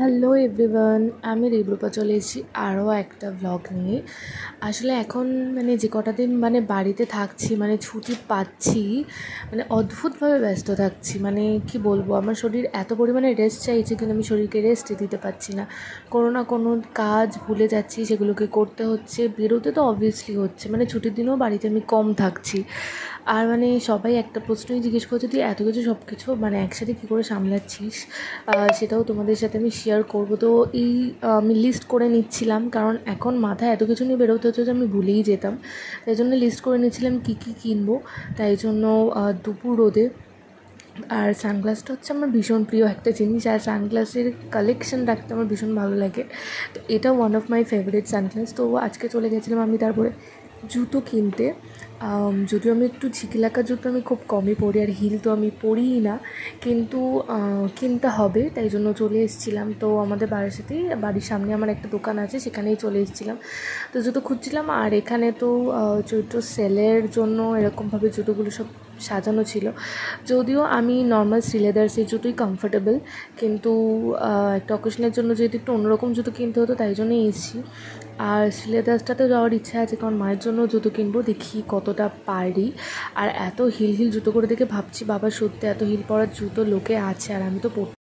Hello everyone, আমি ঋব্রপা চলে এসেছি আরও একটা ব্লগ নিয়ে। আসলে এখন যে কটা দিন বাড়িতে থাকছি, ছুটি পাচ্ছি, অদ্ভুতভাবে ব্যস্ত থাকছি। কি বলবো, আমার শরীর এত পরিমাণে রেস্ট চাইছে, কিন্তু আমি শরীরকে রেস্ট দিতে পারছি না। কোনো না কোনো কাজ ভুলে যাচ্ছি, সেগুলোকে করতে হচ্ছে। বেরোতে তো অবভিয়াসলি হচ্ছে, ছুটির দিনেও বাড়িতে আমি কম থাকছি। আর সবাই একটা প্রশ্নই জিজ্ঞেস করছে, তুই এত কিছু সব কিছু একসাথে কী করে সামলাচ্ছিস। সেটাও তোমাদের সাথে আমি শেয়ার করবো। তো আমি লিস্ট করে নিচ্ছিলাম, কারণ এখন মাথায় এত কিছু নিয়ে বেরোতে হচ্ছে যে আমি ভুলেই যেতাম। তাই জন্য লিস্ট করে নিচ্ছিলাম কী কী কিনবো। তাই জন্য দুপুর রোদে। আর সানগ্লাসটা হচ্ছে আমার ভীষণ প্রিয় একটা জিনিস, আর সানগ্লাসের কালেকশন রাখতে আমার ভীষণ ভালো লাগে। তো এটা one of my favourite sunglass. তো আজকে চলে গেছিলাম আমি তারপরে জুতো কিনতে। যদিও আমি একটু ঝিকিলাকা জুতো আমি খুব কমই পরি, আর হিল তো আমি পরিই না, কিন্তু কিনতে হবে, তাই জন্য চলে এসেছিলাম। তো আমাদের বাড়ির সামনে আমার একটা দোকান আছে, সেখানেই চলে এসেছিলাম। তো জুতো খুঁজছিলাম, আর এখানে তো চৈত্র সেলের জন্য এরকমভাবে জুতোগুলো সব সাজানো ছিল। যদিও আমি নর্মাল শ্রীলেদার্সের জুতোই কমফোর্টেবল, কিন্তু একটা অকেশনের জন্য যেহেতু একটু অন্যরকম জুতো কিনতে হতো, তাই জন্যই এসেছি। আর শ্রীলেদার্সটাতে যাওয়ার ইচ্ছা আছে, কারণ মায়ের জন্য জুতো কিনবো, দেখি কতটা পারি। আর এত হিল জুতো করে দেখে ভাবছি, বাবা সত্যি এত হিল পরার জুতো লোকে আছে, আর আমি তো